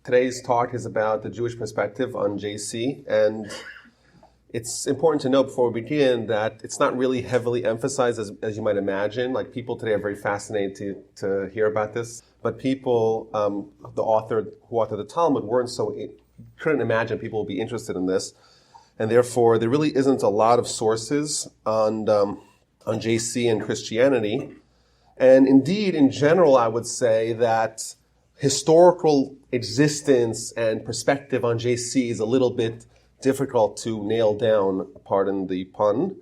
Today's talk is about the Jewish perspective on JC, and it's important to note before we begin that it's not really heavily emphasized as you might imagine. Like, people today are very fascinated to hear about this, but people, who authored the Talmud, couldn't imagine people would be interested in this, and therefore there really isn't a lot of sources on JC and Christianity. And indeed, in general, I would say that historical existence and perspective on JC is a little bit difficult to nail down, pardon the pun.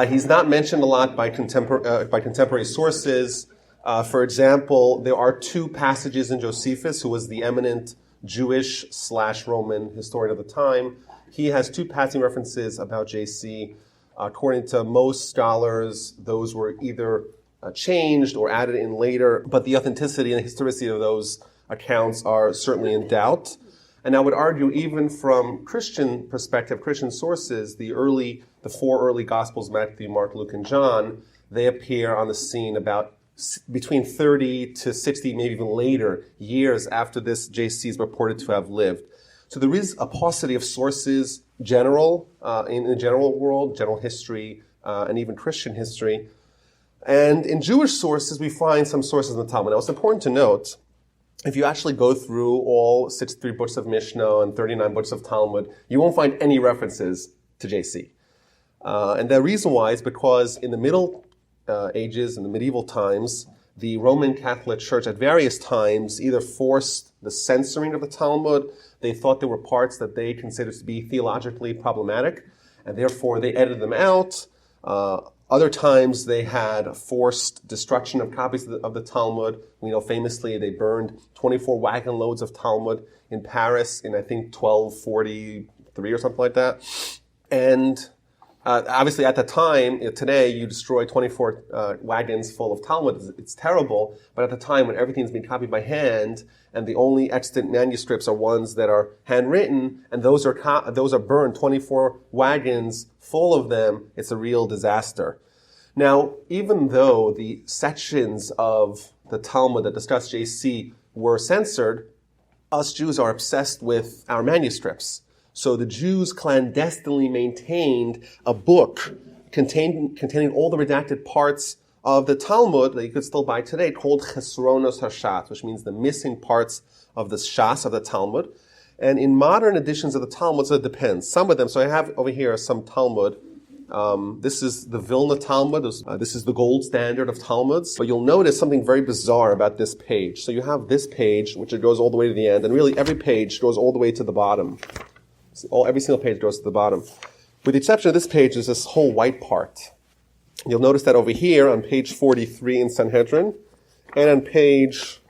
He's not mentioned a lot by contemporary sources. For example, there are two passages in Josephus, who was the eminent Jewish/Roman historian of the time. He has two passing references about JC. According to most scholars, those were either changed or added in later, but the authenticity and historicity of those accounts are certainly in doubt. And I would argue, even from Christian perspective, Christian sources, the four early Gospels, Matthew, Mark, Luke, and John, they appear on the scene about between 30 to 60, maybe even later, years after this JC is reported to have lived. So there is a paucity of sources, in the general world, general history, and even Christian history. And in Jewish sources, we find some sources in the Talmud. Now, it's important to note, if you actually go through all 63 books of Mishnah and 39 books of Talmud, you won't find any references to JC. And the reason why is because in the Middle Ages, in the medieval times, the Roman Catholic Church at various times either forced the censoring of the Talmud. They thought there were parts that they considered to be theologically problematic, and therefore they edited them out. Other times they had forced destruction of copies of the Talmud. We know famously they burned 24 wagon loads of Talmud in Paris in, I think, 1243 or something like that. And obviously at the time, today you destroy 24 wagons full of Talmud. It's terrible. But at the time, when everything's being copied by hand and the only extant manuscripts are ones that are handwritten, and those are burned, 24 wagons full of them, it's a real disaster. Now, even though the sections of the Talmud that discuss JC were censored, us Jews are obsessed with our manuscripts. So the Jews clandestinely maintained a book containing all the redacted parts of the Talmud that you could still buy today, called Chesronos HaShatz, which means the missing parts of the Shas of the Talmud. And in modern editions of the Talmud, so it depends. Some of them, so I have over here some Talmud. This is the Vilna Talmud. This is the gold standard of Talmuds. But you'll notice something very bizarre about this page. So you have this page, which it goes all the way to the end, and really every page goes all the way to the bottom. Every single page goes to the bottom. With the exception of this page, there's this whole white part. You'll notice that over here on page 43 in Sanhedrin, and on page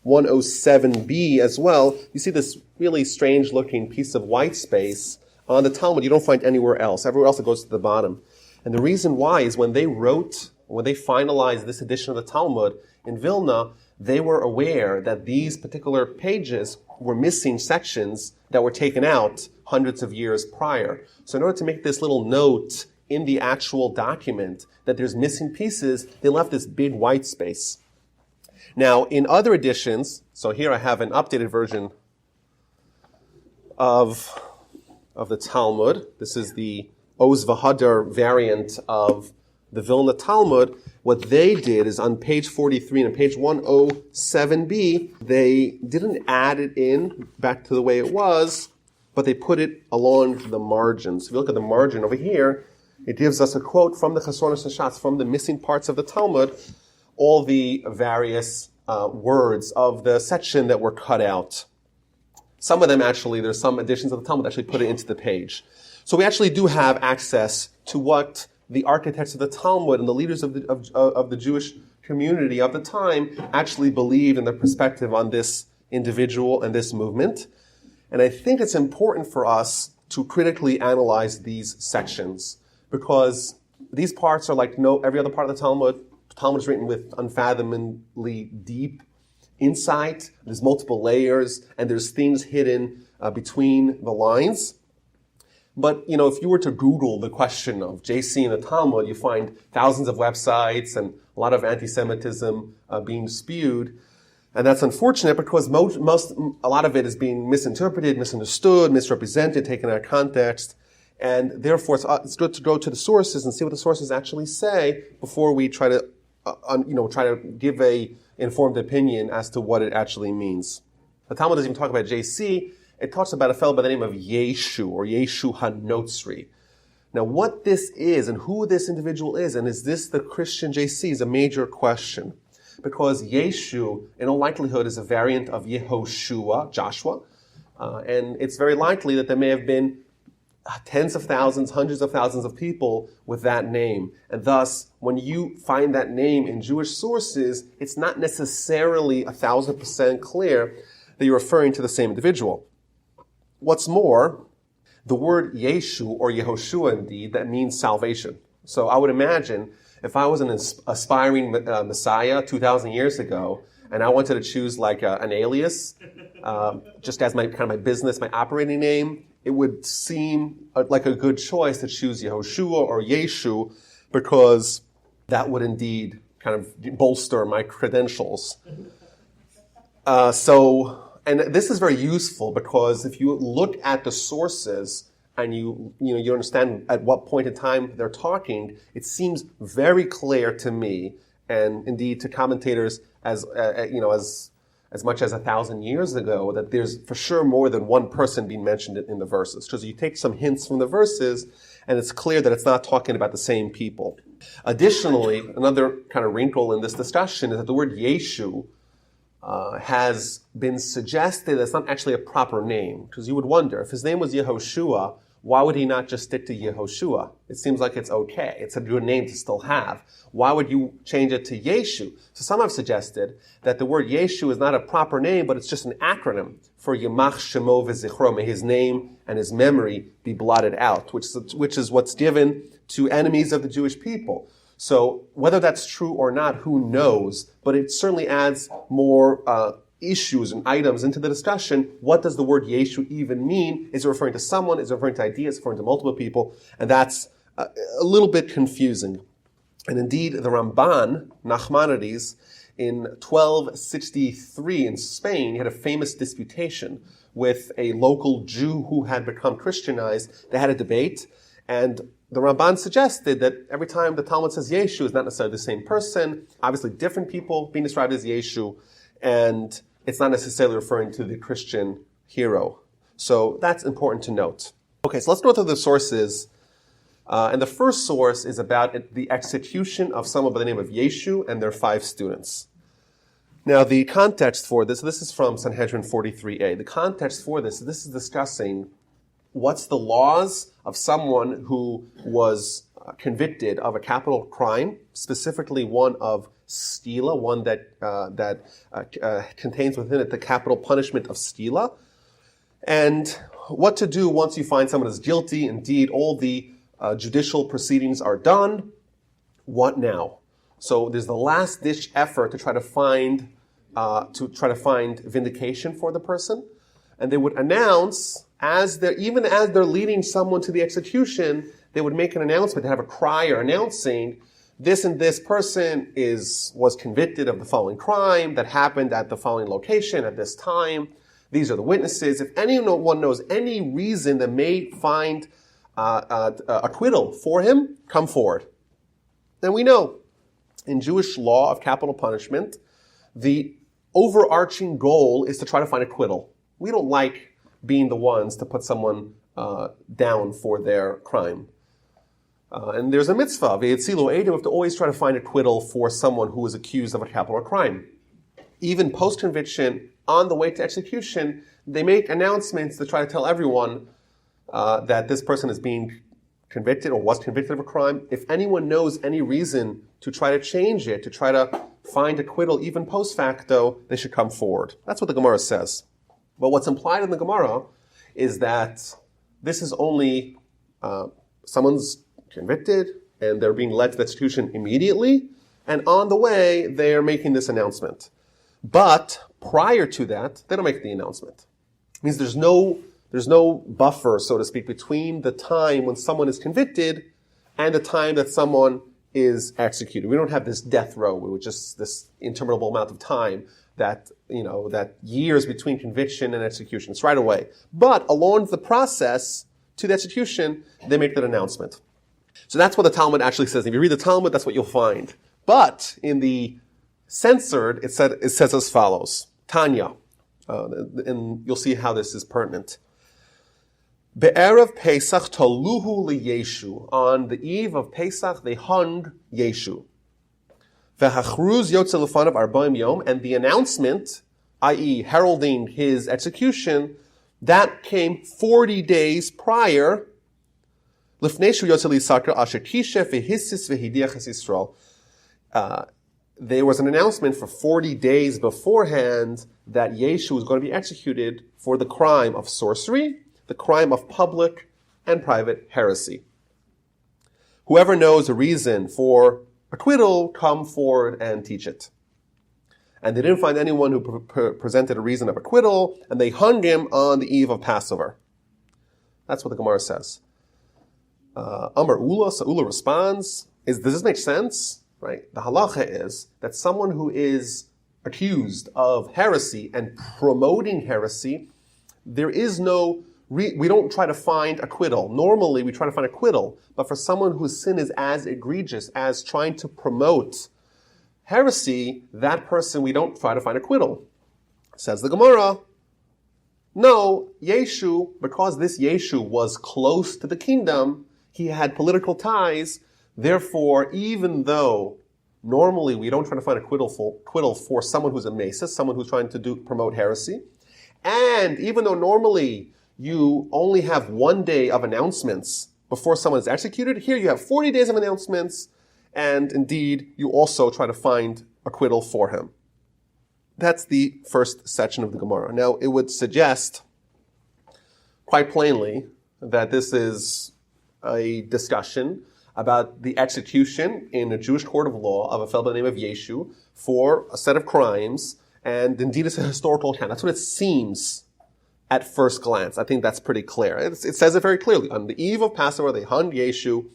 107b as well, you see this really strange-looking piece of white space on the Talmud you don't find anywhere else. Everywhere else it goes to the bottom. And the reason why is when they finalized this edition of the Talmud in Vilna, they were aware that these particular pages were missing sections that were taken out hundreds of years prior. So in order to make this little note in the actual document that there's missing pieces, they left this big white space. Now, in other editions, so here I have an updated version of the Talmud. This is the Oz V'Hadar variant of the Vilna Talmud. What they did is on page 43 and page 107b, they didn't add it in back to the way it was, but they put it along the margins. If you look at the margin over here, it gives us a quote from the Chesronos HaShatz, from the missing parts of the Talmud, all the various words of the section that were cut out. Some of them actually, there's some editions of the Talmud that actually put it into the page. So we actually do have access to what the architects of the Talmud and the leaders of the Jewish community of the time actually believed in their perspective on this individual and this movement. And I think it's important for us to critically analyze these sections, because these parts are like every other part of the Talmud. The Talmud is written with unfathomably deep insight. There's multiple layers, and there's things hidden between the lines. But, if you were to Google the question of JC in the Talmud, you find thousands of websites and a lot of anti-Semitism being spewed. And that's unfortunate because a lot of it is being misinterpreted, misunderstood, misrepresented, taken out of context. And therefore, it's good to go to the sources and see what the sources actually say before we try to give a informed opinion as to what it actually means. The Talmud doesn't even talk about JC. It talks about a fellow by the name of Yeshu, or Yeshu HaNotzri. Now, what this is and who this individual is, and is this the Christian JC, is a major question. Because Yeshu, in all likelihood, is a variant of Yehoshua, Joshua. And it's very likely that there may have been tens of thousands, hundreds of thousands of people with that name. And thus, when you find that name in Jewish sources, it's not necessarily 1,000% clear that you're referring to the same individual. What's more, the word Yeshu, or Yehoshua indeed, that means salvation. So I would imagine if I was an aspiring Messiah 2,000 years ago, and I wanted to choose like an alias, just as my business, my operating name, it would seem like a good choice to choose Yehoshua or Yeshu, because that would indeed kind of bolster my credentials. And this is very useful because if you look at the sources and you understand at what point in time they're talking, it seems very clear to me, and indeed to commentators as much as 1,000 years ago, that there's for sure more than one person being mentioned in the verses. Because you take some hints from the verses, and it's clear that it's not talking about the same people. Additionally, another kind of wrinkle in this discussion is that the word Yeshu has been suggested that's not actually a proper name. Because you would wonder, if his name was Yehoshua, why would he not just stick to Yehoshua? It seems like it's okay. It's a good name to still have. Why would you change it to Yeshu? So some have suggested that the word Yeshu is not a proper name, but it's just an acronym for Yamach Shemo V'Zichro. May his name and his memory be blotted out, which is what's given to enemies of the Jewish people. So whether that's true or not, who knows? But it certainly adds more issues and items into the discussion. What does the word Yeshu even mean? Is it referring to someone? Is it referring to ideas? Is it referring to multiple people? And that's a little bit confusing. And indeed, the Ramban, Nachmanides, in 1263 in Spain, he had a famous disputation with a local Jew who had become Christianized. They had a debate, and the Ramban suggested that every time the Talmud says Yeshu, is not necessarily the same person. Obviously, different people being described as Yeshu, and it's not necessarily referring to the Christian hero. So that's important to note. Okay, so let's go through the sources. And the first source is about the execution of someone by the name of Yeshu and their 5 students. Now, the context for this is from Sanhedrin 43a. The context for this is discussing what's the laws of someone who was convicted of a capital crime, specifically one of stila, one that contains within it the capital punishment of stila, and what to do once you find someone is guilty. Indeed, all the judicial proceedings are done. What now? So there's the last-ditch effort to try to find vindication for the person, and they would announce even as they're leading someone to the execution, they would make an announcement. They have a crier announcing this and this person was convicted of the following crime that happened at the following location at this time. These are the witnesses. If anyone knows any reason that may find acquittal for him, come forward. And we know in Jewish law of capital punishment, the overarching goal is to try to find acquittal. We don't like being the ones to put someone down for their crime. And there's a mitzvah, v'yetzilu edim, we have to always try to find acquittal for someone who is accused of a capital crime. Even post-conviction, on the way to execution, they make announcements to try to tell everyone that this person is being convicted or was convicted of a crime. If anyone knows any reason to try to change it, to try to find acquittal even post facto, they should come forward. That's what the Gemara says. But what's implied in the Gemara is that this is only someone's convicted and they're being led to the execution immediately, and on the way they're making this announcement. But prior to that, they don't make the announcement. It means there's no buffer, so to speak, between the time when someone is convicted and the time that someone is executed. We don't have this death row, which is this interminable amount of time that years between conviction and execution. It's right away. But along the process to the execution, they make that announcement. So that's what the Talmud actually says. If you read the Talmud, that's what you'll find. But in the Censored, it says as follows. Tanya. And you'll see how this is pertinent. Be'erev Pesach toluhu liyeshu. On the eve of Pesach, they hung Yeshu. V'hachruz yotze lefanav arba'im yom. And the announcement, i.e. heralding his execution, that came 40 days prior. Lifneshu yotze lisakra asher kishe v'hissis v'hidiach es Yisrael. There was an announcement for 40 days beforehand that Yeshu was going to be executed for the crime of sorcery, the crime of public and private heresy. Whoever knows a reason for acquittal, come forward and teach it. And they didn't find anyone who presented a reason of acquittal, and they hung him on the eve of Passover. That's what the Gemara says. Amar Ula, so Ula responds, does this make sense? Right? The halacha is that someone who is accused of heresy and promoting heresy, there is no, we don't try to find acquittal. Normally we try to find acquittal, but for someone whose sin is as egregious as trying to promote heresy, that person we don't try to find acquittal. Says the Gemara, no, Yeshu, because this Yeshu was close to the kingdom, he had political ties. Therefore, even though normally we don't try to find acquittal for someone who's a mason, someone who's trying to promote heresy, and even though normally you only have 1 day of announcements before someone is executed, here you have 40 days of announcements, and indeed you also try to find acquittal for him. That's the first section of the Gemara. Now, it would suggest quite plainly that this is a discussion about the execution in a Jewish court of law of a fellow by the name of Yeshu for a set of crimes, and indeed it's a historical account. That's what it seems at first glance. I think that's pretty clear. It says it very clearly. On the eve of Passover, they hung Yeshu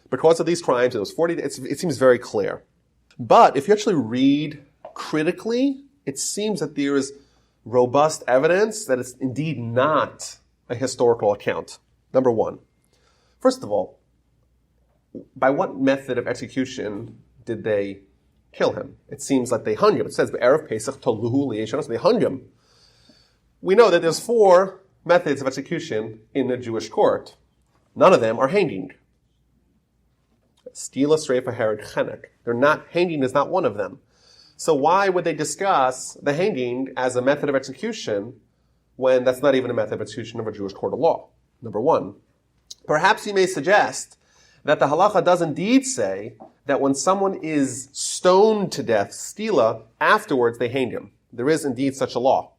because of these crimes. It was 40 days. It seems very clear. But if you actually read critically, it seems that there is robust evidence that it's indeed not a historical account. Number one. First of all, by what method of execution did they kill him? It seems like they hung him. It says, Erev Pesach toluhu liyeshu, so they hung him. We know that there's 4 methods of execution in the Jewish court. None of them are hanging. Stila, Sreifa, Herod, Chenek. Hanging is not one of them. So why would they discuss the hanging as a method of execution when that's not even a method of execution of a Jewish court of law? Number one. Perhaps you may suggest that the halacha does indeed say that when someone is stoned to death, stila, afterwards they hang him. There is indeed such a law.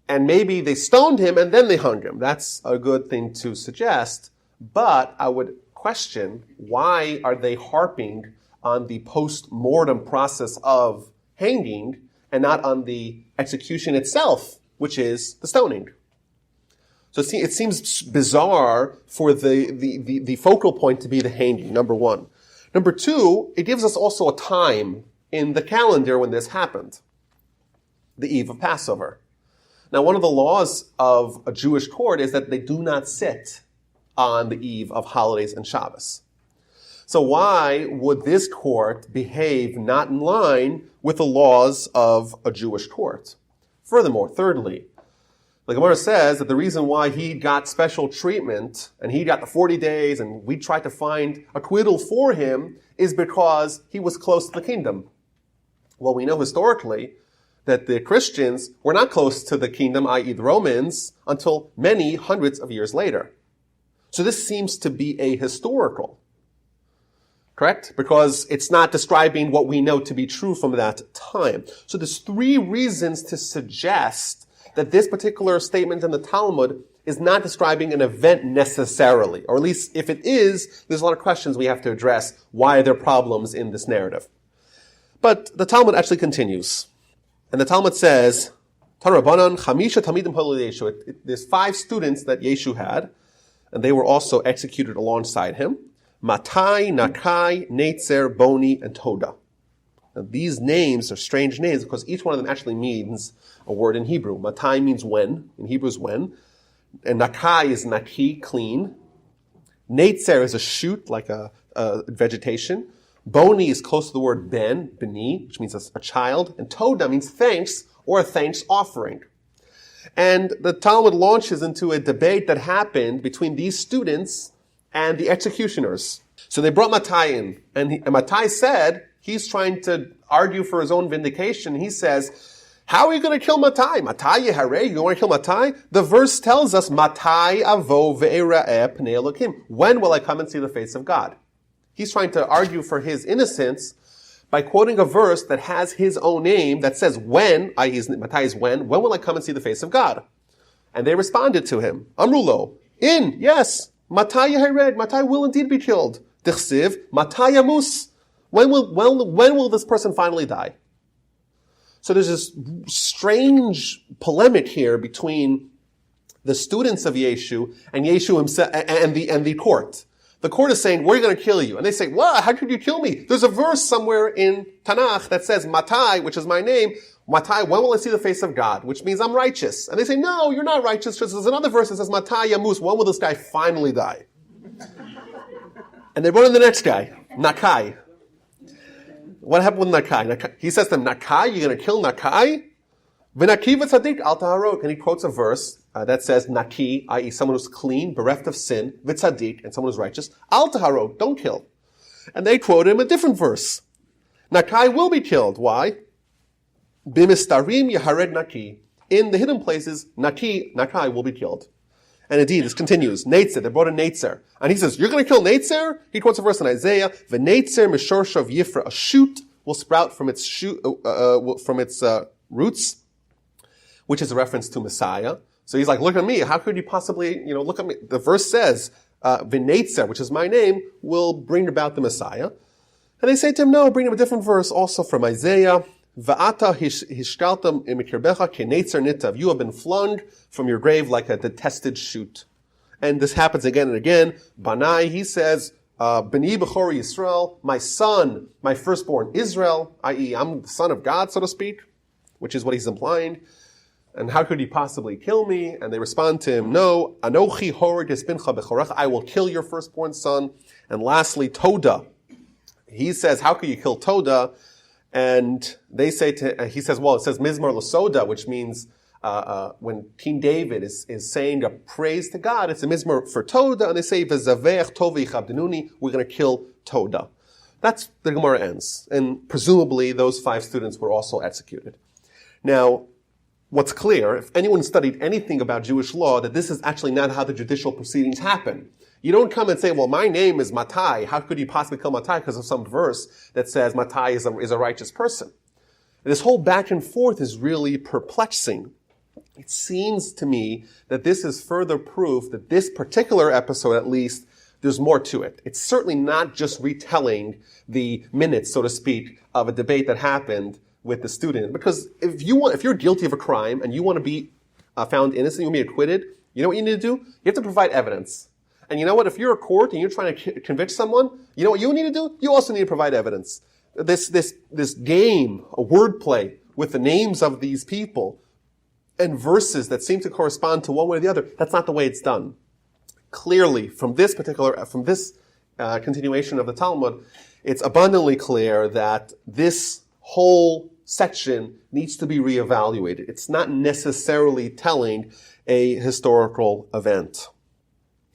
And maybe they stoned him and then they hung him. That's a good thing to suggest. But I would question, why are they harping on the post-mortem process of hanging and not on the execution itself, which is the stoning? So it seems bizarre for the focal point to be the hanging, number one. Number two, it gives us also a time in the calendar when this happened, the eve of Passover. Now, one of the laws of a Jewish court is that they do not sit on the eve of holidays and Shabbos. So why would this court behave not in line with the laws of a Jewish court? Furthermore, thirdly, the Gemara says that the reason why he got special treatment and he got the 40 days and we tried to find acquittal for him is because he was close to the kingdom. Well, we know historically that the Christians were not close to the kingdom, i.e. the Romans, until many hundreds of years later. So this seems to be a historical, correct? Because it's not describing what we know to be true from that time. So there's 3 reasons to suggest that this particular statement in the Talmud is not describing an event necessarily. Or at least if it is, there's a lot of questions we have to address. Why are there problems in this narrative? But the Talmud actually continues. And the Talmud says, Tarabanan Chamisha Talmidim Halal Yeshu. There's 5 students that Yeshu had, and they were also executed alongside him. Matai, Nakai, Netzer, Boni, and Toda. Now, these names are strange names because each one of them actually means a word in Hebrew. Matai means when. In Hebrew is when. And Nakai is Naki, clean. Netzer is a shoot, like a vegetation. Boni is close to the word ben, beni, which means a child. And Toda means thanks or a thanks offering. And the Talmud launches into a debate that happened between these students and the executioners. So they brought Matai in, and Matai said he's trying to argue for his own vindication. He says, how are you going to kill Matai? Matai Yehareh, you want to kill Matai? The verse tells us, Matai avo ve'era'eh pnei Elokim. When will I come and see the face of God? He's trying to argue for his innocence by quoting a verse that has his own name that says when, i.e. Matai is when will I come and see the face of God? And they responded to him, Amrulo, yes, Matai Yehared, Matai will indeed be killed. Dichsiv, Matai Yamus, when will this person finally die? So there's this strange polemic here between the students of Yeshu and Yeshu himself and the court. The court is saying, we're going to kill you. And they say, what? How could you kill me? There's a verse somewhere in Tanakh that says, Matai, which is my name, Matai, when will I see the face of God? Which means I'm righteous. And they say, no, you're not righteous. There's another verse that says, Matai Yamus, when will this guy finally die? And they brought in the next guy, Nakai. What happened with Nakai? He says to them, Nakai, you're going to kill Nakai? V'naki v'tzadik al taharok. And he quotes a verse that says, Naki, i.e. someone who's clean, bereft of sin, v'tzadik, and someone who's righteous, al taharok, don't kill. And they quote him a different verse. Nakai will be killed. Why? Bimistarim yahared Naki. In the hidden places, Nakai will be killed. And indeed, this continues. Netzer, they brought in Netzer. And he says, you're going to kill Netzer? He quotes a verse in Isaiah, V'netzer mishorshav yifra. A shoot will sprout from its roots, which is a reference to Messiah. So he's like, look at me. How could you possibly, look at me? The verse says, V'netzer, which is my name, will bring about the Messiah. And they say to him, no, bring him a different verse also from Isaiah. Va'ata hishkaltam imikirbecha kenetzer nitav. You have been flung from your grave like a detested shoot. And this happens again and again. Banai, he says, B'ni b'chor Yisrael, my son, my firstborn Israel, i.e. I'm the son of God, so to speak, which is what he's implying. And how could he possibly kill me? And they respond to him, no, anochi horig espincha b'chorecha, I will kill your firstborn son. And lastly, Toda. He says, how could you kill Toda? And they say he says, well, it says Mizmar Lasoda, which means when King David is saying a praise to God, it's a Mizmar for Toda, and they say, V'zavech tovi chabdenuni, we're going to kill Toda. That's the Gemara ends. And presumably those 5 students were also executed. Now, what's clear, if anyone studied anything about Jewish law, that this is actually not how the judicial proceedings happen. You don't come and say, well, my name is Matai. How could you possibly kill Matai? Because of some verse that says Matai is a righteous person. And this whole back and forth is really perplexing. It seems to me that this is further proof that this particular episode, at least, there's more to it. It's certainly not just retelling the minutes, so to speak, of a debate that happened with the student. Because if you're guilty of a crime and you want to be found innocent, you want to be acquitted, you know what you need to do? You have to provide evidence. And you know what? If you're a court and you're trying to convict someone, you know what you need to do? You also need to provide evidence. This game, a wordplay with the names of these people and verses that seem to correspond to one way or the other, that's not the way it's done. Clearly, from this continuation of the Talmud, it's abundantly clear that this whole section needs to be reevaluated. It's not necessarily telling a historical event.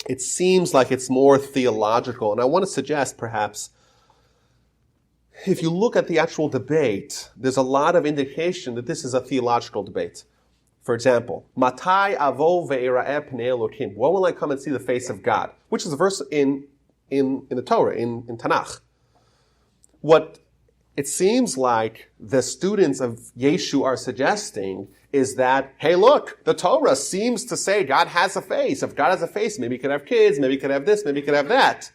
It seems like it's more theological, and I want to suggest perhaps if you look at the actual debate, there's a lot of indication that this is a theological debate. For example, Matai avo ve'era'eh pnei Elokim. When will I come and see the face of God? Which is a verse in the Torah, in Tanakh. What it seems like the students of Yeshu are suggesting is that, hey, look, the Torah seems to say God has a face. If God has a face, maybe he could have kids, maybe he could have this, maybe he could have that.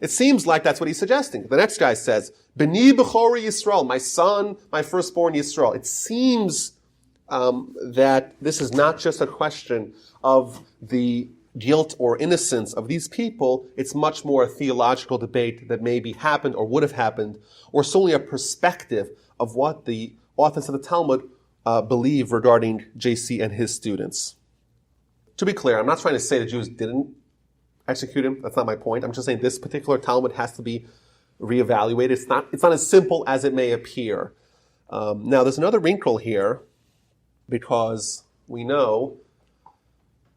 It seems like that's what he's suggesting. The next guy says, B'ni b'chori Yisrael, my son, my firstborn Yisrael. It seems that this is not just a question of the guilt or innocence of these people. It's much more a theological debate that maybe happened or would have happened, or solely a perspective of what the authors of the Talmud believe regarding JC and his students. To be clear, I'm not trying to say the Jews didn't execute him. That's not my point. I'm just saying this particular Talmud has to be reevaluated. It's not as simple as it may appear. Now, there's another wrinkle here, because we know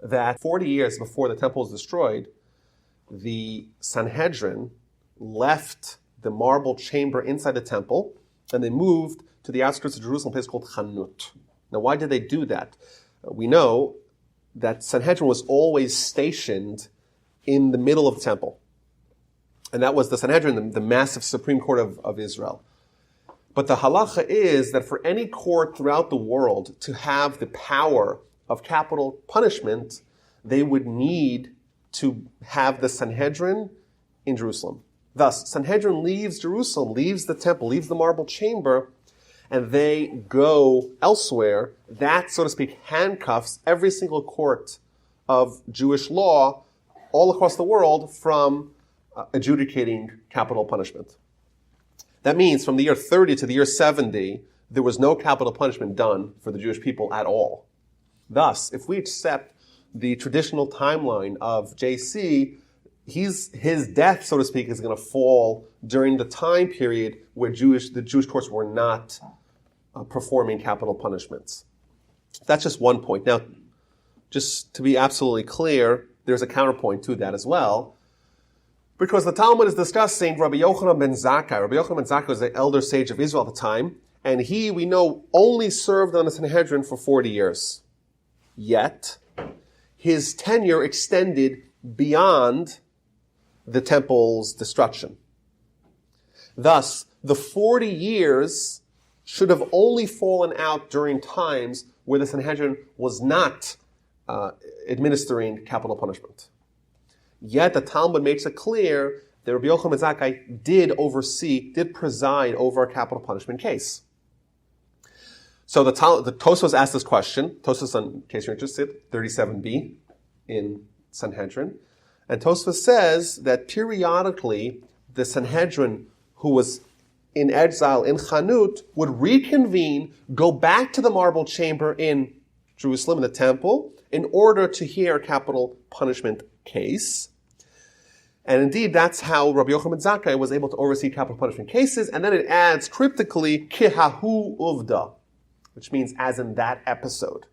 that 40 years before the temple was destroyed, the Sanhedrin left the marble chamber inside the temple, and they moved to the outskirts of Jerusalem, a place called Chanut. Now, why did they do that? We know that Sanhedrin was always stationed in the middle of the temple. And that was the Sanhedrin, the massive Supreme Court of Israel. But the halacha is that for any court throughout the world to have the power of capital punishment, they would need to have the Sanhedrin in Jerusalem. Thus, Sanhedrin leaves Jerusalem, leaves the temple, leaves the marble chamber, and they go elsewhere. That, so to speak, handcuffs every single court of Jewish law all across the world from adjudicating capital punishment. That means from the year 30 to the year 70, there was no capital punishment done for the Jewish people at all. Thus, if we accept the traditional timeline of JC, his death, so to speak, is going to fall during the time period where the Jewish courts were not performing capital punishments. That's just one point. Now, just to be absolutely clear, there's a counterpoint to that as well, because the Talmud is discussing Rabbi Yochanan ben Zakkai. Rabbi Yochanan ben Zakkai was the elder sage of Israel at the time, and he, we know, only served on the Sanhedrin for 40 years. Yet, his tenure extended beyond the temple's destruction. Thus, the 40 years should have only fallen out during times where the Sanhedrin was not administering capital punishment. Yet the Talmud makes it clear that Rabbi Yochanan ben Zakkai did preside over a capital punishment case. So the Tosfos asked this question. Tosfos, in case you're interested, 37b in Sanhedrin. And Tosfos says that periodically the Sanhedrin, who was in exile in Chanut, would reconvene, go back to the marble chamber in Jerusalem, in the temple, in order to hear a capital punishment case. And indeed, that's how Rabbi Yochanan ben Zakkai was able to oversee capital punishment cases. And then it adds cryptically, kihahu uvda, which means as in that episode.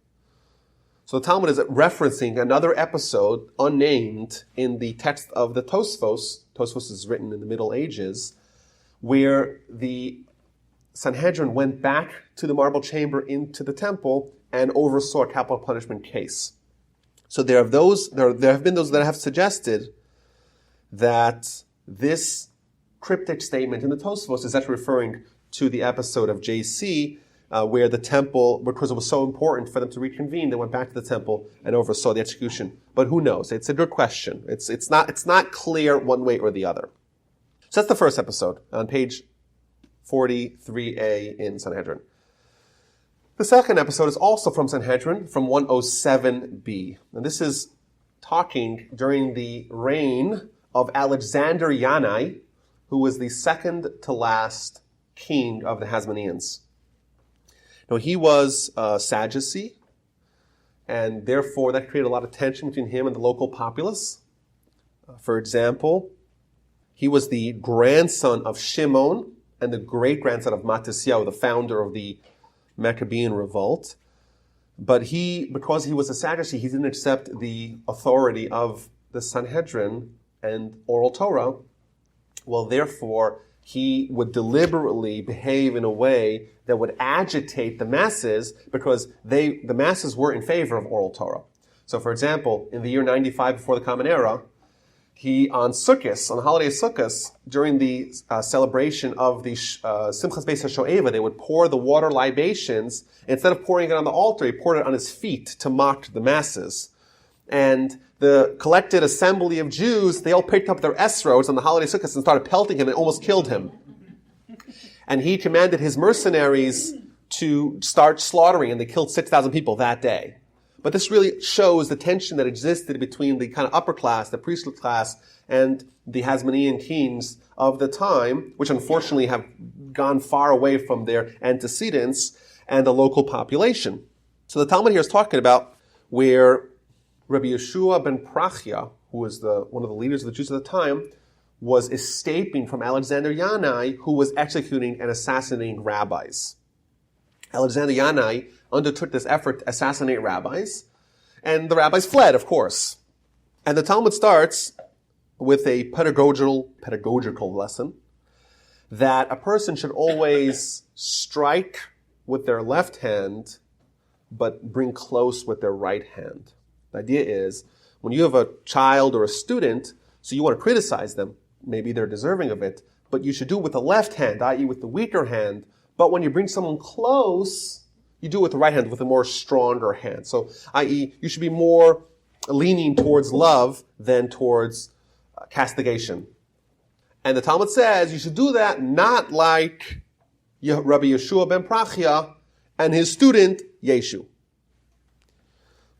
So the Talmud is referencing another episode, unnamed, in the text of the Tosfos. Tosfos is written in the Middle Ages, where the Sanhedrin went back to the marble chamber into the temple and oversaw a capital punishment case. So there have been those that have suggested that this cryptic statement in the Tosfos is actually referring to the episode of JC, where the temple, because it was so important for them to reconvene, they went back to the temple and oversaw the execution. But who knows? It's a good question. It's not clear one way or the other. So that's the first episode on page 43a in Sanhedrin. The second episode is also from Sanhedrin, from 107b. And this is talking during the reign of Alexander Yanai, who was the second to last king of the Hasmoneans. Now, he was a Sadducee, and therefore that created a lot of tension between him and the local populace. For example, he was the grandson of Shimon and the great-grandson of Matisyahu, the founder of the Maccabean revolt. But because he was a Sadducee, he didn't accept the authority of the Sanhedrin and oral Torah. Well, therefore, he would deliberately behave in a way that would agitate the masses, because the masses were in favor of oral Torah. So, for example, in the year 95 before the Common Era, on Sukkot, on the holiday of Sukkot, during the celebration of the Simchas Beis HaShoeva, they would pour the water libations. Instead of pouring it on the altar, he poured it on his feet to mock the masses. And the collected assembly of Jews, they all picked up their esrods on the holiday of Sukkot and started pelting him and almost killed him. And he commanded his mercenaries to start slaughtering, and they killed 6,000 people that day. But this really shows the tension that existed between the kind of upper class, the priestly class, and the Hasmonean kings of the time, which unfortunately have gone far away from their antecedents, and the local population. So the Talmud here is talking about where Rabbi Yeshua ben Prachia, who was one of the leaders of the Jews at the time, was escaping from Alexander Yanai, who was executing and assassinating rabbis. Alexander Yanai undertook this effort to assassinate rabbis, and the rabbis fled, of course. And the Talmud starts with a pedagogical lesson that a person should always strike with their left hand, but bring close with their right hand. The idea is, when you have a child or a student, so you want to criticize them, maybe they're deserving of it, but you should do it with the left hand, i.e. with the weaker hand. But when you bring someone close, you do it with the right hand, with a more stronger hand. So, i.e., you should be more leaning towards love than towards castigation. And the Talmud says you should do that not like Rabbi Yeshua ben Prachia and his student Yeshu.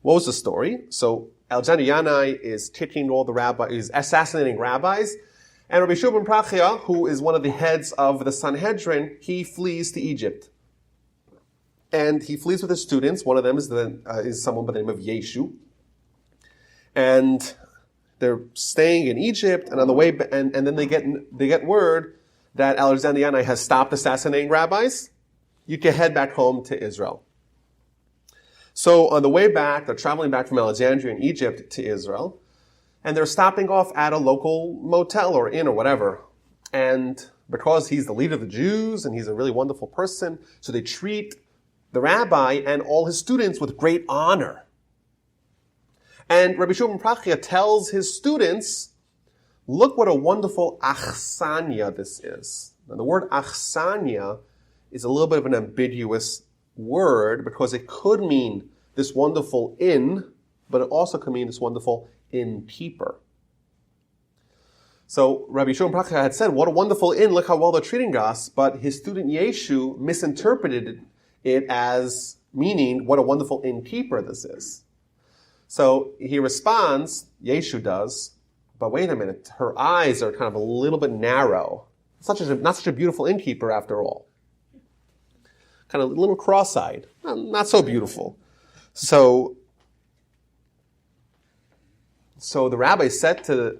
What was the story? So Alexander Yanai is kicking all the rabbis, is assassinating rabbis, and Rabbi Yeshua ben Prachia, who is one of the heads of the Sanhedrin, he flees to Egypt. And he flees with his students. One of them is someone by the name of Yeshu. And they're staying in Egypt, and on the way, and then they get word that Alexander Yanai has stopped assassinating rabbis. You can head back home to Israel. So on the way back, they're traveling back from Alexandria in Egypt to Israel, and they're stopping off at a local motel or inn or whatever. And because he's the leader of the Jews and he's a really wonderful person, so they treat the rabbi and all his students with great honor. And Rabbi Yeshua ben Prachia tells his students, look what a wonderful achsania this is. Now the word achsania is a little bit of an ambiguous word because it could mean this wonderful inn, but it also could mean this wonderful innkeeper. So Rabbi Yeshua ben Prachia had said, what a wonderful inn, look how well they're treating us, but his student Yeshu misinterpreted it as meaning what a wonderful innkeeper this is. So he responds, Yeshu does, but wait a minute, her eyes are kind of a little bit narrow. It's not such a beautiful innkeeper after all. Kind of a little cross-eyed, not so beautiful. So the rabbi said to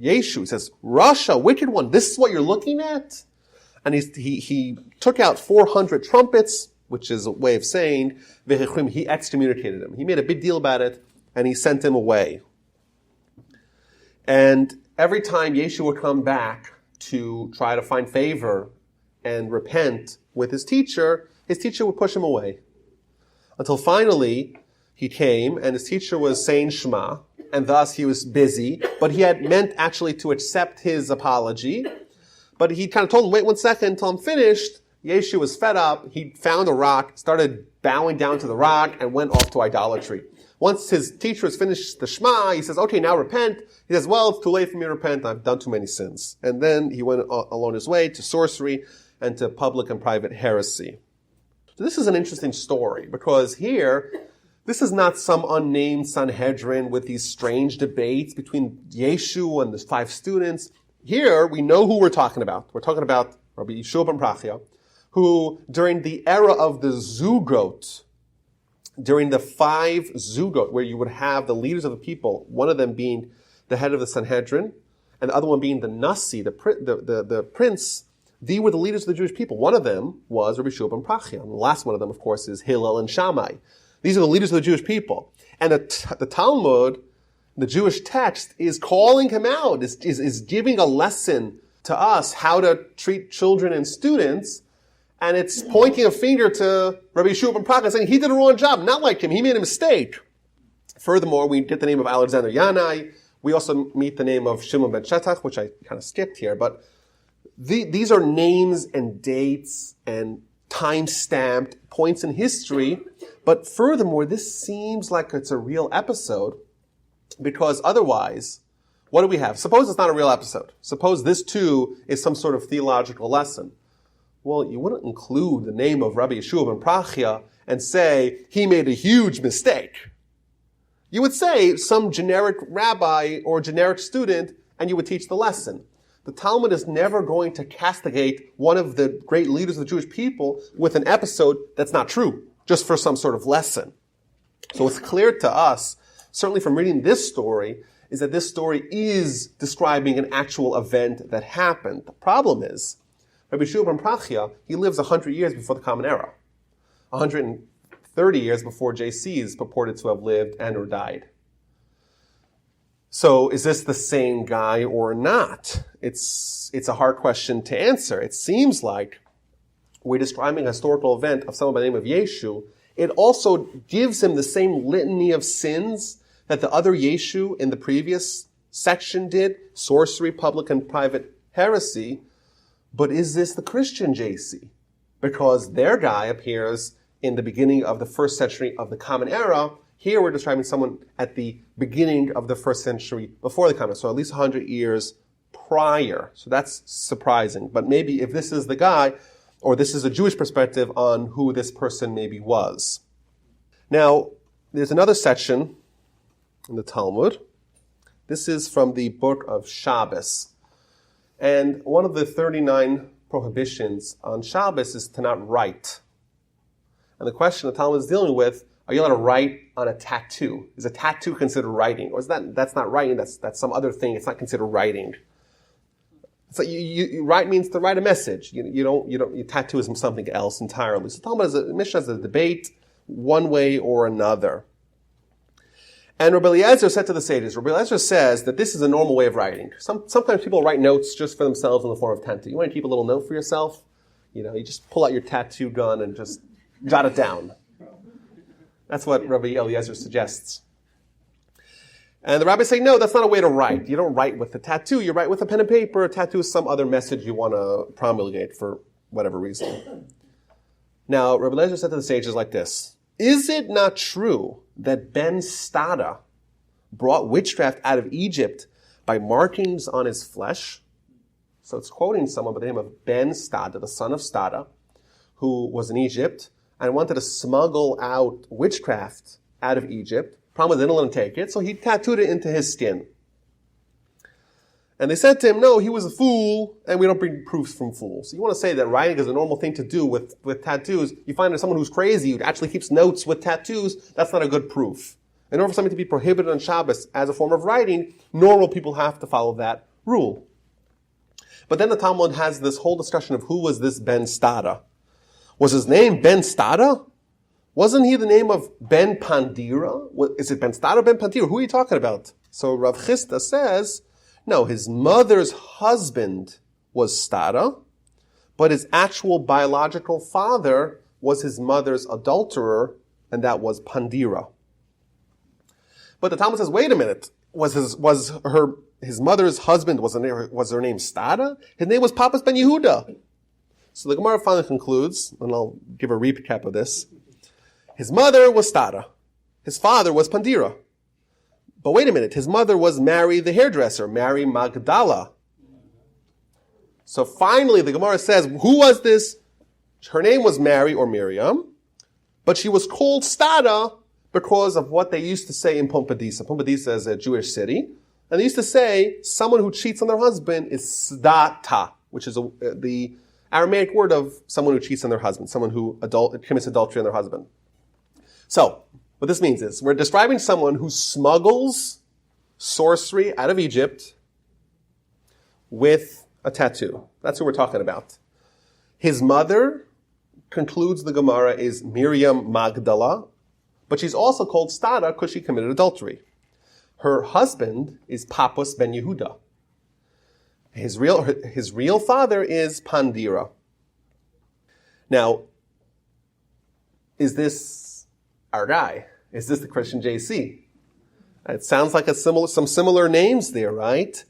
Yeshu, he says, Rasha, wicked one, this is what you're looking at? And he took out 400 trumpets, which is a way of saying, he excommunicated him. He made a big deal about it, and he sent him away. And every time Yeshu would come back to try to find favor and repent with his teacher would push him away. Until finally, he came, and his teacher was saying Shema, and thus he was busy, but he had meant actually to accept his apology. But he kind of told him, wait 1 second until I'm finished. Yeshu was fed up. He found a rock, started bowing down to the rock, and went off to idolatry. Once his teacher has finished the Shema, he says, okay, now repent. He says, well, it's too late for me to repent. I've done too many sins. And then he went along his way to sorcery and to public and private heresy. So this is an interesting story because here, this is not some unnamed Sanhedrin with these strange debates between Yeshu and the 5 students. Here, we know who we're talking about. We're talking about Rabbi Yeshua ben Prachia, who during the era of the Zugot, during the 5 Zugot, where you would have the leaders of the people, one of them being the head of the Sanhedrin, and the other one being the Nasi, the prince, they were the leaders of the Jewish people. One of them was Rabbi Yeshua ben Prachia. And the last one of them, of course, is Hillel and Shammai. These are the leaders of the Jewish people. And the Talmud, the Jewish text, is calling him out, is giving a lesson to us how to treat children and students. And it's pointing a finger to Rabbi Yeshua ben Prachia, saying he did a wrong job, not like him. He made a mistake. Furthermore, we get the name of Alexander Yanai. We also meet the name of Shimon ben Shetach, which I kind of skipped here. But these are names and dates and time-stamped points in history. But furthermore, this seems like it's a real episode because otherwise, what do we have? Suppose it's not a real episode. Suppose this too is some sort of theological lesson. Well, you wouldn't include the name of Rabbi Yeshua ben Prachia and say he made a huge mistake. You would say some generic rabbi or generic student, and you would teach the lesson. The Talmud is never going to castigate one of the great leaders of the Jewish people with an episode that's not true, just for some sort of lesson. So it's clear to us, certainly from reading this story, is that this story is describing an actual event that happened. The problem is, Rabbi Shua ben Prachia, he lives 100 years before the Common Era. 130 years before JC is purported to have lived and or died. So is this the same guy or not? It's a hard question to answer. It seems like we're describing a historical event of someone by the name of Yeshu. It also gives him the same litany of sins that the other Yeshu in the previous section did, sorcery, public and private heresy. But is this the Christian JC? Because their guy appears in the beginning of the first century of the Common Era. Here we're describing someone at the beginning of the first century before the Common Era, so at least 100 years prior. So that's surprising. But maybe if this is the guy, or this is a Jewish perspective on who this person maybe was. Now, there's another section in the Talmud. This is from the book of Shabbos. And one of the 39 prohibitions on Shabbos is to not write. And the question the Talmud is dealing with, are you allowed to write on a tattoo? Is a tattoo considered writing? Or is that's not writing, that's some other thing, it's not considered writing. So you write means to write a message. You tattoo is something else entirely. So Talmud Mishnah has a debate one way or another. And Rabbi Eliezer said to the sages, Rabbi Eliezer says that this is a normal way of writing. Sometimes people write notes just for themselves in the form of tattoo. You want to keep a little note for yourself? You just pull out your tattoo gun and just jot it down. That's what Rabbi Eliezer suggests. And the rabbis say, no, that's not a way to write. You don't write with a tattoo. You write with a pen and paper. A tattoo is some other message you want to promulgate for whatever reason. Now, Rabbi Eliezer said to the sages like this, is it not true that Ben Stada brought witchcraft out of Egypt by markings on his flesh? So it's quoting someone by the name of Ben Stada, the son of Stada, who was in Egypt and wanted to smuggle out witchcraft out of Egypt. Problem was they didn't let him take it, so he tattooed it into his skin. And they said to him, no, he was a fool, and we don't bring proofs from fools. So you want to say that writing is a normal thing to do with tattoos. You find that someone who's crazy, who actually keeps notes with tattoos, that's not a good proof. In order for something to be prohibited on Shabbos as a form of writing, normal people have to follow that rule. But then the Talmud has this whole discussion of who was this Ben Stada. Was his name Ben Stada? Wasn't he the name of Ben Pandira? Is it Ben Stada or Ben Pandira? Who are you talking about? So Rav Chisda says, no, his mother's husband was Stada, but his actual biological father was his mother's adulterer, and that was Pandira. But the Talmud says, wait a minute, was his mother's husband, was her name Stada? His name was Papas ben Yehuda. So the Gemara finally concludes, and I'll give a recap of this. His mother was Stada. His father was Pandira. But wait a minute, his mother was Mary the hairdresser, Mary Magdala. So finally the Gemara says, who was this? Her name was Mary or Miriam, but she was called Stada because of what they used to say in Pumbedisa. Pumbedisa is a Jewish city. And they used to say, someone who cheats on their husband is Sdata, which is the Aramaic word of someone who cheats on their husband, someone who commits adultery on their husband. So, what this means is, we're describing someone who smuggles sorcery out of Egypt with a tattoo. That's who we're talking about. His mother, concludes the Gemara, is Miriam Magdala, but she's also called Stada because she committed adultery. Her husband is Papas ben Yehuda. His real father is Pandira. Now, is this our guy? Is this the Christian JC? It sounds like some similar names there, right?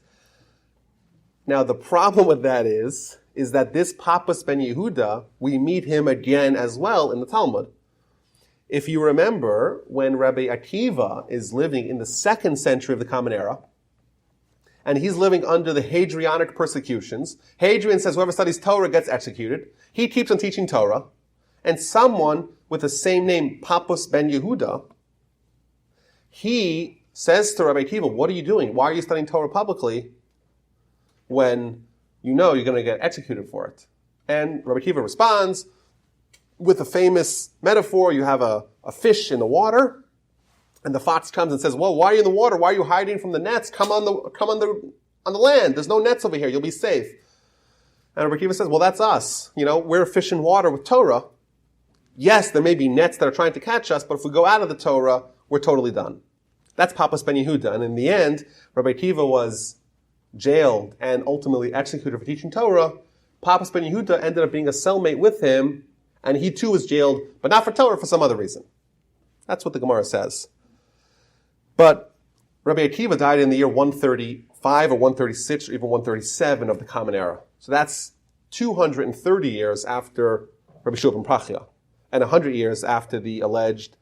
Now, the problem with that is that this Papas ben Yehuda, we meet him again as well in the Talmud. If you remember, when Rabbi Akiva is living in the 2nd century of the Common Era, and he's living under the Hadrianic persecutions, Hadrian says whoever studies Torah gets executed. He keeps on teaching Torah, and someone with the same name, Papas ben Yehuda, he says to Rabbi Akiva, what are you doing? Why are you studying Torah publicly when you know you're going to get executed for it? And Rabbi Akiva responds with a famous metaphor. You have a fish in the water, and the fox comes and says, well, why are you in the water? Why are you hiding from the nets? Come on the land. There's no nets over here. You'll be safe. And Rabbi Akiva says, well, that's us. We're fish in water with Torah. Yes, there may be nets that are trying to catch us, but if we go out of the Torah, we're totally done. That's Papas Ben Yehuda. And in the end, Rabbi Akiva was jailed and ultimately executed for teaching Torah. Papas Ben Yehuda ended up being a cellmate with him, and he too was jailed, but not for Torah, for some other reason. That's what the Gemara says. But Rabbi Akiva died in the year 135 or 136 or even 137 of the Common Era. So that's 230 years after Rabbi Shua ben Prachia, and 100 years after the alleged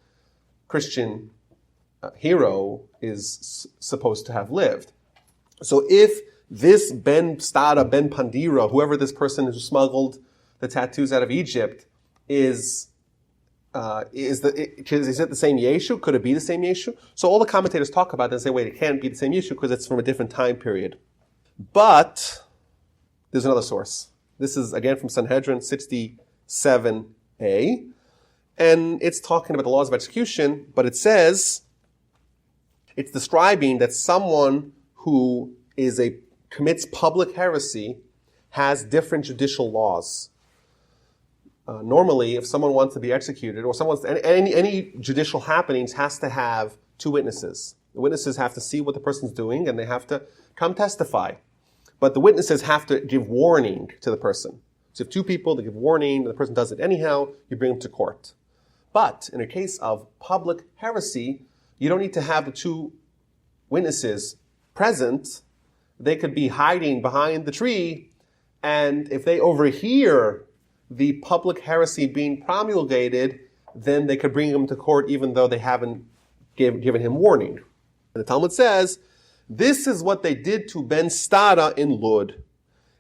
Christian hero is supposed to have lived. So if this Ben Stada, Ben Pandira, whoever this person who smuggled the tattoos out of Egypt, is it the same Yeshu? Could it be the same Yeshu? So all the commentators talk about this and say, wait, it can't be the same Yeshu because it's from a different time period. But there's another source. This is again from Sanhedrin 67a, and it's talking about the laws of execution, but it says, it's describing that someone who commits public heresy has different judicial laws. Normally, if someone wants to be executed, or any judicial happenings has to have two witnesses. The witnesses have to see what the person's doing, and they have to come testify. But the witnesses have to give warning to the person. So if two people, they give warning, and the person does it anyhow, you bring them to court. But in a case of public heresy, you don't need to have the two witnesses present. They could be hiding behind the tree, and if they overhear the public heresy being promulgated, then they could bring him to court even though they haven't given him warning. And the Talmud says, this is what they did to Ben Stada in Lud.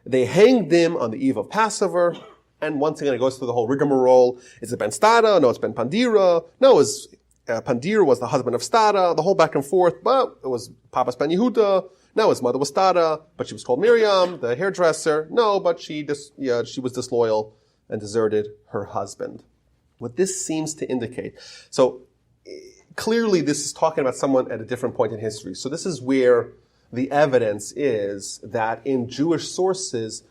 They hanged him on the eve of Passover, and once again it goes through the whole rigmarole. Is it Ben Stada? No, it's Ben Pandira. No, it's Pandira was the husband of Stada, the whole back and forth, but it was Papas Ben Yehuda. No, his mother was Stada, but she was called Miriam, the hairdresser. No, but she was disloyal and deserted her husband. What this seems to indicate, so clearly this is talking about someone at a different point in history. So this is where the evidence is that in Jewish sources,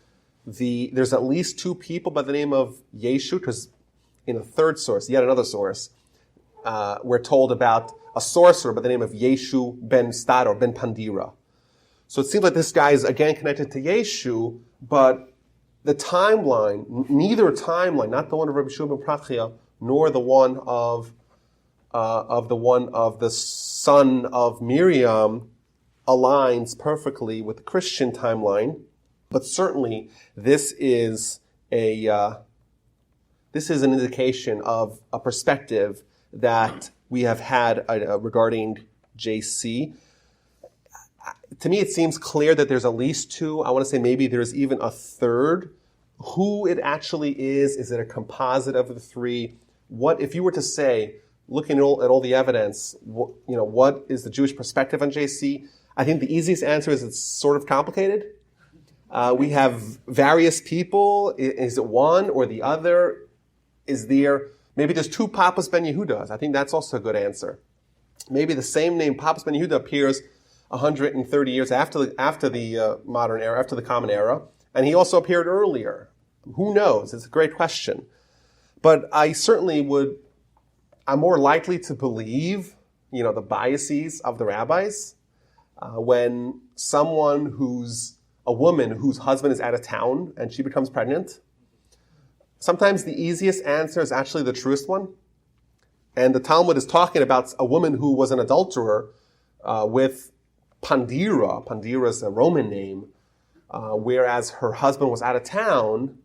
there's at least two people by the name of Yeshu, because in a third source, yet another source, we're told about a sorcerer by the name of Yeshu ben Stada or ben Pandira. So it seems like this guy is again connected to Yeshu, but the timeline, neither timeline, not the one of Rabbi Shua ben Prachia, nor the one of the son of Miriam, aligns perfectly with the Christian timeline. But certainly, this is an indication of a perspective that we have had regarding JC. To me, it seems clear that there's at least two. I want to say maybe there's even a third. Who it actually is it a composite of the three? What if you were to say, looking at all the evidence, what is the Jewish perspective on JC? I think the easiest answer is it's sort of complicated. We have various people. Is it one or the other? Maybe there's two Papas Ben Yehudas. I think that's also a good answer. Maybe the same name, Papas Ben Yehuda, appears 130 years after the modern era, after the Common Era, and he also appeared earlier. Who knows? It's a great question. But I certainly I'm more likely to believe, the biases of the rabbis when a woman whose husband is out of town and she becomes pregnant. Sometimes the easiest answer is actually the truest one. And the Talmud is talking about a woman who was an adulterer with Pandira. Pandira is a Roman name, whereas her husband was out of town.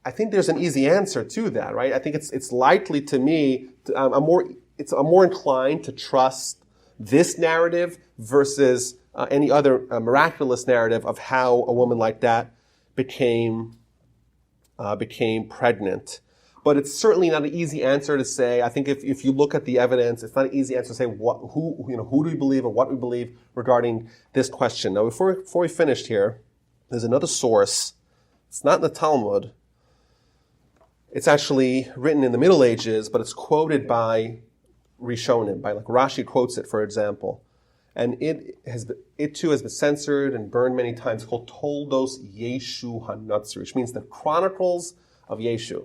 I think there's an easy answer to that, right? I think it's likely to me, I'm more inclined to trust this narrative versus any other miraculous narrative of how a woman like that became pregnant. But it's certainly not an easy answer to say. I think if you look at the evidence, it's not an easy answer to say who do we believe or what we believe regarding this question. Now, before we finish here, there's another source. It's not in the Talmud. It's actually written in the Middle Ages, but it's quoted by Rishonim, by like Rashi quotes it, for example. And it too has been censored and burned many times, called Toldos Yeshu HaNatzri, which means the Chronicles of Yeshu,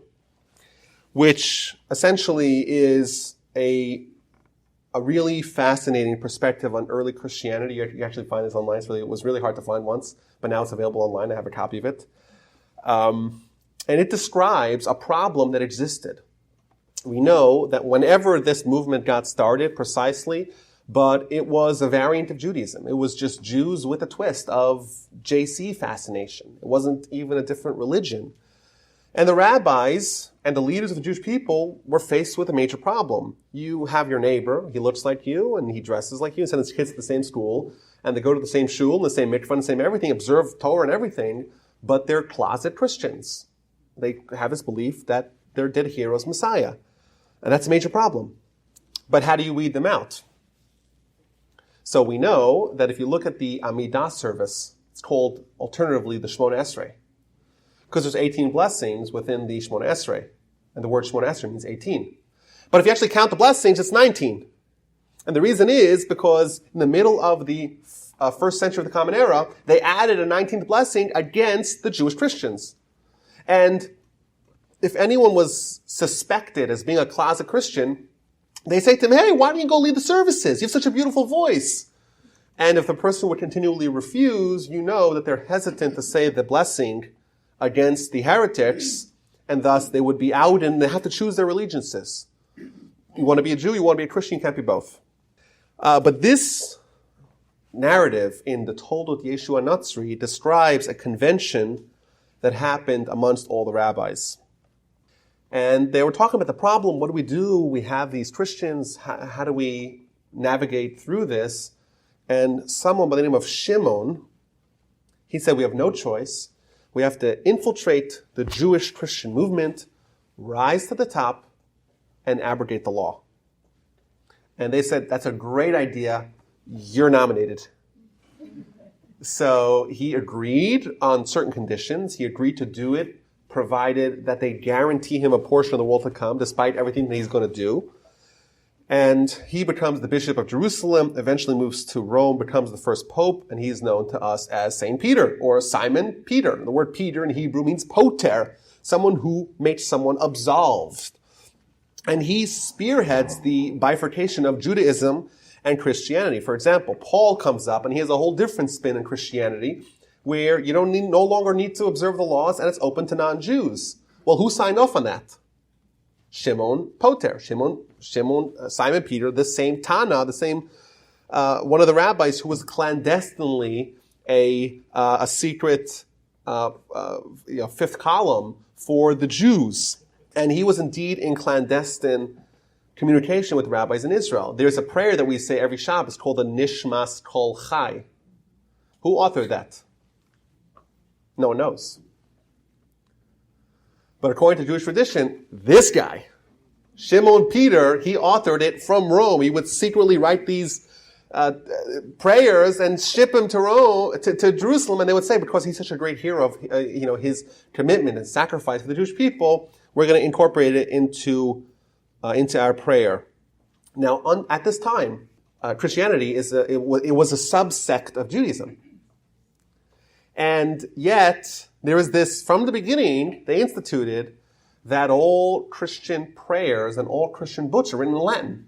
which essentially is a really fascinating perspective on early Christianity. You actually find this online. It was really hard to find once, but now it's available online. I have a copy of it. And it describes a problem that existed. We know that whenever this movement got started, precisely, but it was a variant of Judaism. It was just Jews with a twist of JC fascination. It wasn't even a different religion. And the rabbis and the leaders of the Jewish people were faced with a major problem. You have your neighbor, he looks like you, and he dresses like you, and send his kids to the same school, and they go to the same shul, and the same mikvah, and the same everything, observe Torah and everything, but they're closet Christians. They have this belief that their dead hero's Messiah. And that's a major problem. But how do you weed them out? So we know that if you look at the Amidah service, it's called alternatively the Shemona Esrei, because there's 18 blessings within the Shemona Esrei. And the word Shemona Esrei means 18. But if you actually count the blessings, it's 19. And the reason is because in the middle of the first century of the Common Era, they added a 19th blessing against the Jewish Christians. And if anyone was suspected as being a closet Christian, they say to him, hey, why don't you go lead the services? You have such a beautiful voice. And if the person would continually refuse, you know that they're hesitant to say the blessing against the heretics, and thus they would be out and they have to choose their allegiances. You want to be a Jew, you want to be a Christian, you can't be both. But this narrative in the Toldot Yeshu HaNatzri describes a convention that happened amongst all the rabbis. And they were talking about the problem. What do we do? We have these Christians. How do we navigate through this? And someone by the name of Shimon, he said, we have no choice. We have to infiltrate the Jewish Christian movement, rise to the top, and abrogate the law. And they said, that's a great idea. You're nominated. So he agreed on certain conditions. He agreed to do it, provided that they guarantee him a portion of the world to come, despite everything that he's going to do. And he becomes the Bishop of Jerusalem, eventually moves to Rome, becomes the first pope, and he's known to us as Saint Peter, or Simon Peter. The word Peter in Hebrew means poter, someone who makes someone absolved. And he spearheads the bifurcation of Judaism and Christianity. For example, Paul comes up, and he has a whole different spin in Christianity, where you no longer need to observe the laws, and it's open to non-Jews. Well, who signed off on that? Shimon Poter, Simon Peter, the same Tana, the same one of the rabbis who was clandestinely a secret fifth column for the Jews, and he was indeed in clandestine communication with rabbis in Israel. There's a prayer that we say every Shabbos called the Nishmas Kol Chai. Who authored that? No one knows. But according to Jewish tradition, this guy, Shimon Peter, he authored it from Rome. He would secretly write these prayers and ship them to Rome, to Jerusalem, and they would say, because he's such a great hero of his commitment and sacrifice for the Jewish people, we're going to incorporate it into our prayer. Now, at this time, Christianity it was a subsect of Judaism. And yet, there is this, from the beginning, they instituted that all Christian prayers and all Christian books are written in Latin.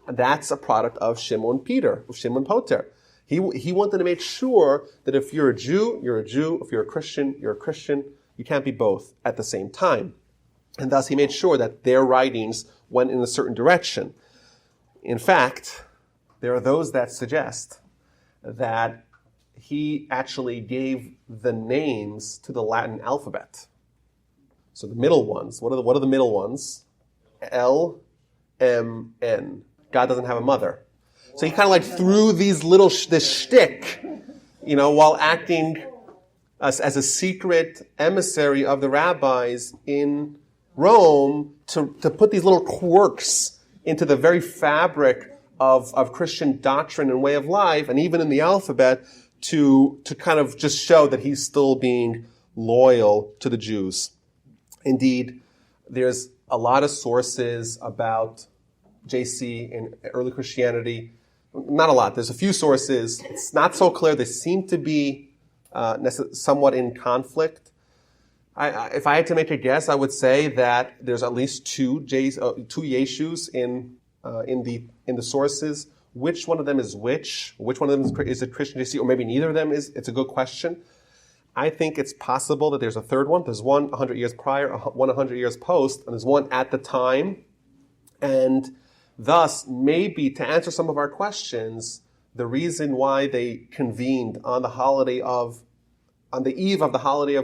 And that's a product of Shimon Peter, of Shimon Poter. He wanted to make sure that if you're a Jew, you're a Jew. If you're a Christian, you're a Christian. You can't be both at the same time. And thus he made sure that their writings went in a certain direction. In fact, there are those that suggest that he actually gave the names to the Latin alphabet. So the middle ones, what are the middle ones? L, M, N. God doesn't have a mother. So he kind of like threw these this shtick, while acting as a secret emissary of the rabbis in Rome to put these little quirks into the very fabric of Christian doctrine and way of life, and even in the alphabet, to kind of just show that he's still being loyal to the Jews. Indeed, there's a lot of sources about JC in early Christianity. Not a lot. There's a few sources. It's not so clear. They seem to be somewhat in conflict. If I had to make a guess, I would say that there's at least two Yeshus in the sources. Which one of them is which? Which one of them is a Christian JC, or maybe neither of them is? It's a good question. I think it's possible that there's a third one. There's one 100 years prior, one 100 years post, and there's one at the time. And thus, maybe to answer some of our questions, the reason why they convened on the eve of the holiday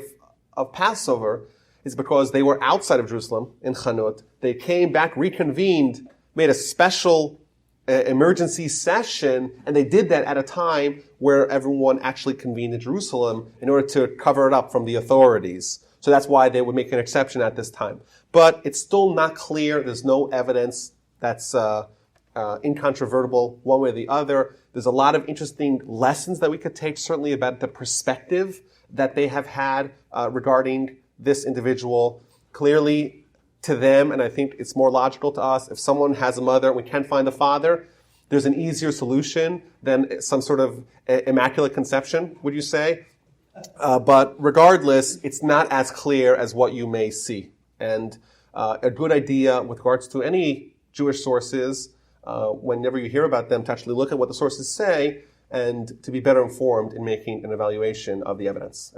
of Passover is because they were outside of Jerusalem in Chanut. They came back, reconvened, made a special emergency session, and they did that at a time where everyone actually convened in Jerusalem in order to cover it up from the authorities. So that's why they would make an exception at this time. But it's still not clear. There's no evidence that's incontrovertible one way or the other. There's a lot of interesting lessons that we could take, certainly about the perspective that they have had regarding this individual. Clearly, to them, and I think it's more logical to us, if someone has a mother and we can't find the father, there's an easier solution than some sort of immaculate conception, would you say? But regardless, it's not as clear as what you may see. And a good idea with regards to any Jewish sources, whenever you hear about them, to actually look at what the sources say and to be better informed in making an evaluation of the evidence.